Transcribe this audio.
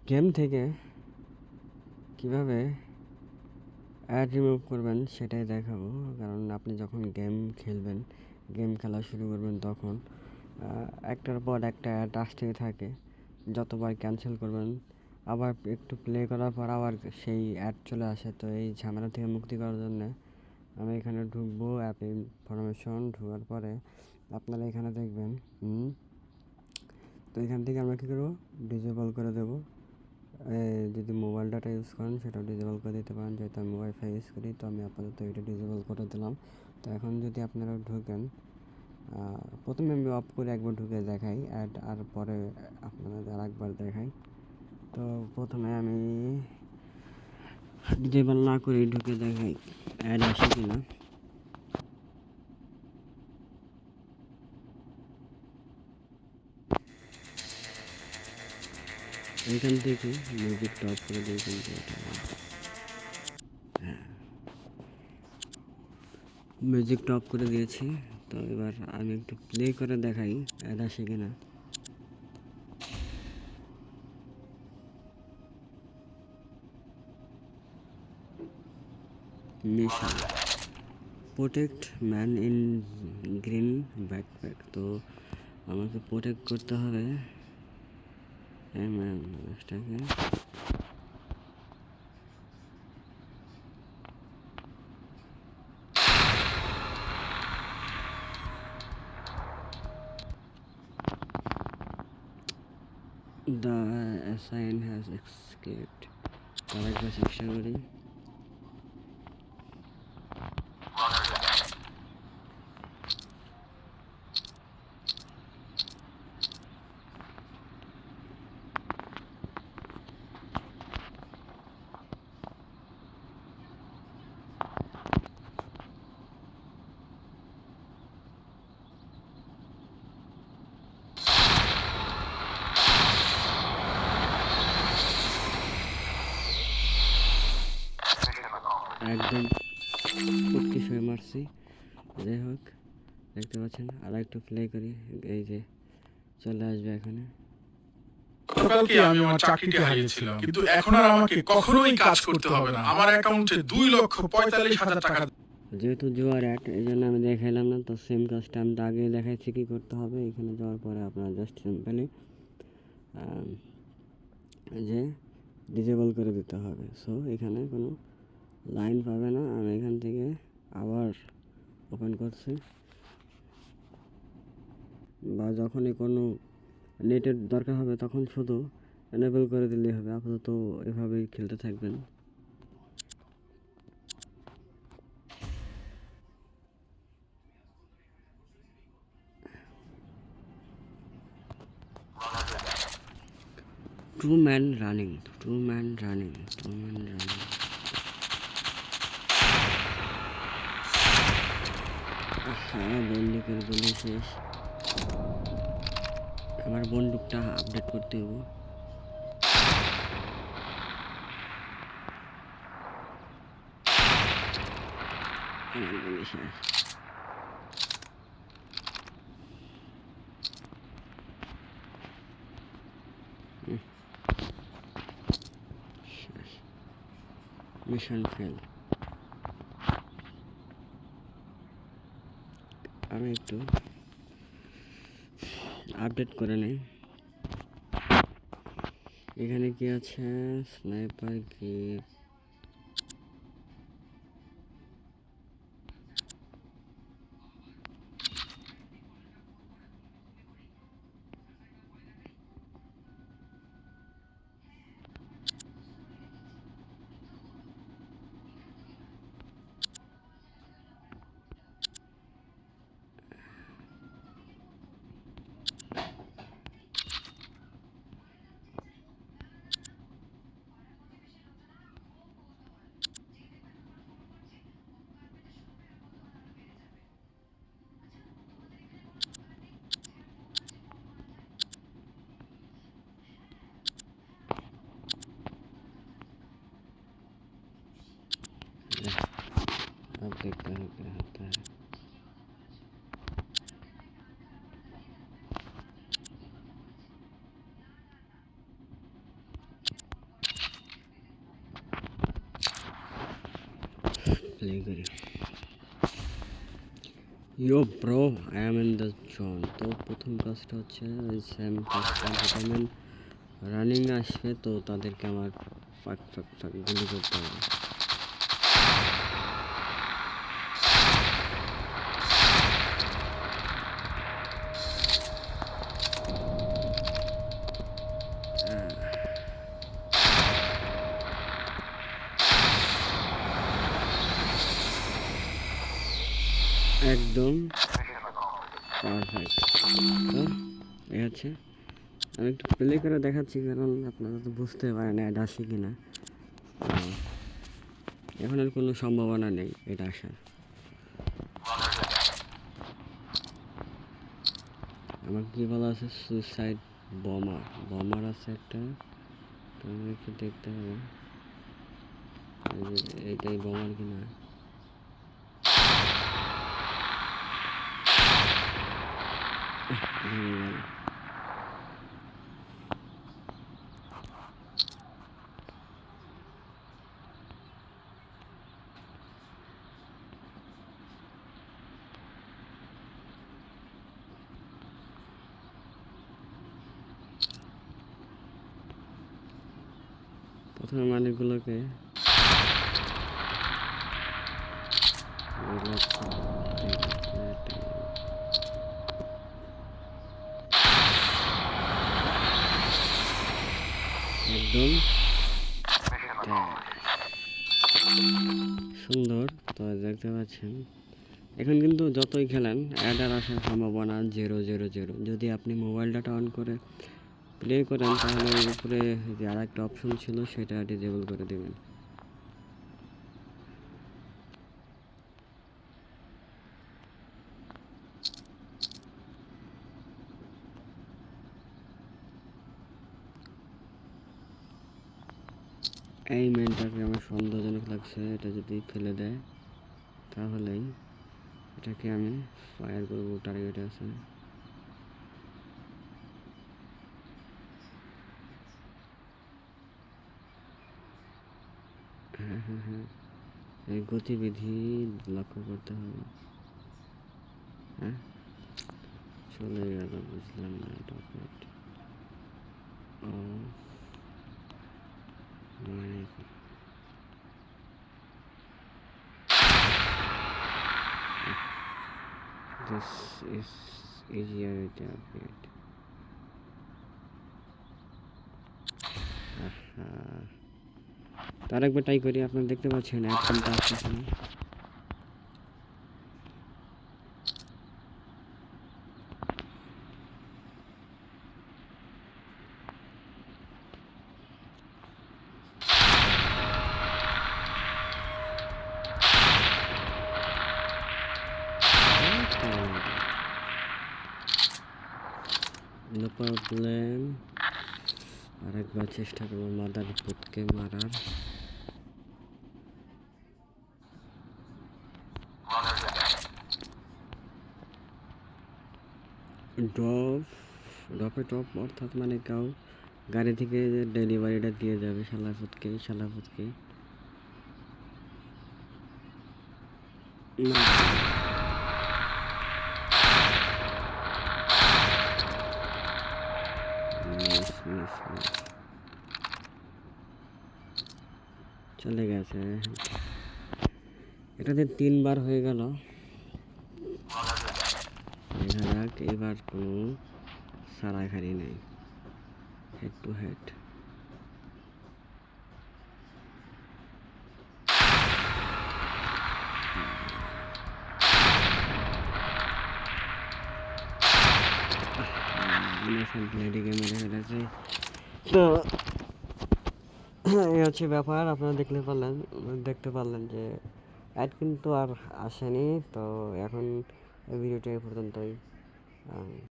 Game থেকে কিভাবে add remove করবেন সেটাই দেখাবো। কারণ আপনি যখন গেম খেলবেন, গেম খেলা শুরু করবেন, তখন একটার পর একটা অ্যাড আসতেই থাকে। যতবার ক্যান্সেল করবেন, আবার একটু প্লে করার পর আবার সেই অ্যাড চলে আসে। তো এই ঝামেলা থেকে মুক্তি করার জন্য আমি এখানে ঢুকবো, অ্যাপ ইনফরমেশন। ঢোকার পরে আপনারা এখানে দেখবেন, তো এখান থেকে আমরা কী করবো, ডিসেবল করে দেবো। যদি মোবাইল ডাটা ইউজ করেন সেটাও ডিসেবল করে দিতে পারেন। যেহেতু আমি ওয়াইফাই ইউজ করি, তো আমি আপাতত এটা ডিসেবল করে দিলাম। তো এখন যদি আপনারা ঢোকেন, প্রথমে আমি অফ করে একবার ঢুকে দেখাই অ্যাড, আর পরে আপনাদের আরেকবার দেখাই। তো প্রথমে আমি ডিসেবল না করে ঢুকে দেখাই অ্যাড আসে কিনা। এখান থেকে মিউজিকটা অফ করে দিই, কিন্তু এটা মিউজিকটা অফ করে দিয়েছি। তো এবার আমি একটু প্লে করে দেখাই অ্যাড আসে কিনা। Mission protect man in green backpack. তো আমাকে প্রোটেক্ট করতে হবে এই মানুষটাকে। The assign has escaped. তার একবার চেষ্টা করি। একদম ফুটকি শুয়ে মারছি। যাই হোক, দেখতে পাচ্ছেন। আর একটু প্লে করি, এই যে চলে আসবে এখানে। গতকালকে আমি আমার চাকরিটি হারিয়েছিলাম, কিন্তু এখন আর আমাকে কখনোই কাজ করতে হবে না। আমার অ্যাকাউন্টে 2,45,000 টাকা। যেহেতু জোয়ার অ্যাড, এই জন্য আমি দেখাইলাম না। তো সেম কাজটা আমি তো আগে দেখাইছি কী করতে হবে। এখানে যাওয়ার পরে আপনার জাস্ট সিম্পলি যে ডিসেবল করে দিতে হবে। সো এখানে কোনো লাইন পাবে না। আমি এখান থেকে আবার ওপেন করছি, বা যখনই কোনো নেটের দরকার হবে তখন শুধু এনেবল করে দিলেই হবে। আপাতত এভাবেই খেলতে থাকবেন। To man running. হ্যাঁ, বন্দি করে দিলে শেষ। আমার বন্দুকটা আপডেট করতে হবে। আমার গুলি শেষ। Mission fail. আমি একটু আপডেট করে নেই। এখানে কি আছে? স্নাইপার কি? अब देखते हैं क्या होता है। প্লে করি। Yo bro, I am in the zone. তো প্রথম কাজটা হচ্ছে ওই সেম কাজটা, ভিটামিন রানিং আসবে, তো তাদেরকে আমার ফাঁক ফাঁক ফাঁক গুলি করতে হবে। একদম পারফেক্ট। তো এই হচ্ছে, আমি একটু প্লে করে দেখাচ্ছি, কারণ আপনারা তো বুঝতে পারেন অ্যাড আসে কি না। এখন আর কোনো সম্ভাবনা নেই এটা আসার। আমার কি বলা আছে, সুইসাইড বমার আছে একটা, তো একটু দেখতে হবে এইটাই বমার কিনা। প্রথমে মালিকগুলোকে একদম সুন্দর। তো দেখতে পাচ্ছেন এখন কিন্তু যতই খেলেন অ্যাডার আসার সম্ভাবনা 000। যদি আপনি মোবাইল ডাটা অন করে প্লে করেন তাহলে এর উপরে যে আর একটা অপশন ছিল সেটা ডিসেবল করে দেবেন। এই মেনটাকে আমার সন্দেহজনক লাগছে, এটা যদি ফেলে দেয় তাহলেই এটাকে আমি ফায়ার করবো। টার্গেট আছে, হ্যাঁ, এই গতিবিধি লক্ষ্য করতে হবে। হ্যাঁ, চলে গেল, বুঝলাম না এটা। ও মানে কি? This is easier to update. তার একবার ট্রাই করি। আপনারা দেখতে পাচ্ছেন অ্যাডটা আসছে না। নো প্রবলেম, আরেকবার চেষ্টা করবো মাদার পুতকে মারার। ড্রপে টপ অর্থাৎ মানে কাউ গাড়ি থেকে ডেলিভারিটা দিয়ে যাবে শালাফুতকে। চলে গেছে, এটাতে 3 বার হয়ে গেল। দেখা যাক এবার কোনো সারাখারি নেই, হেড টু হেড। তো এই হচ্ছে ব্যাপার। আপনারা দেখতে পারলেন যে অ্যাড কিন্তু আর আসেনি। তো এখন ভিডিওটা এই পর্যন্তই।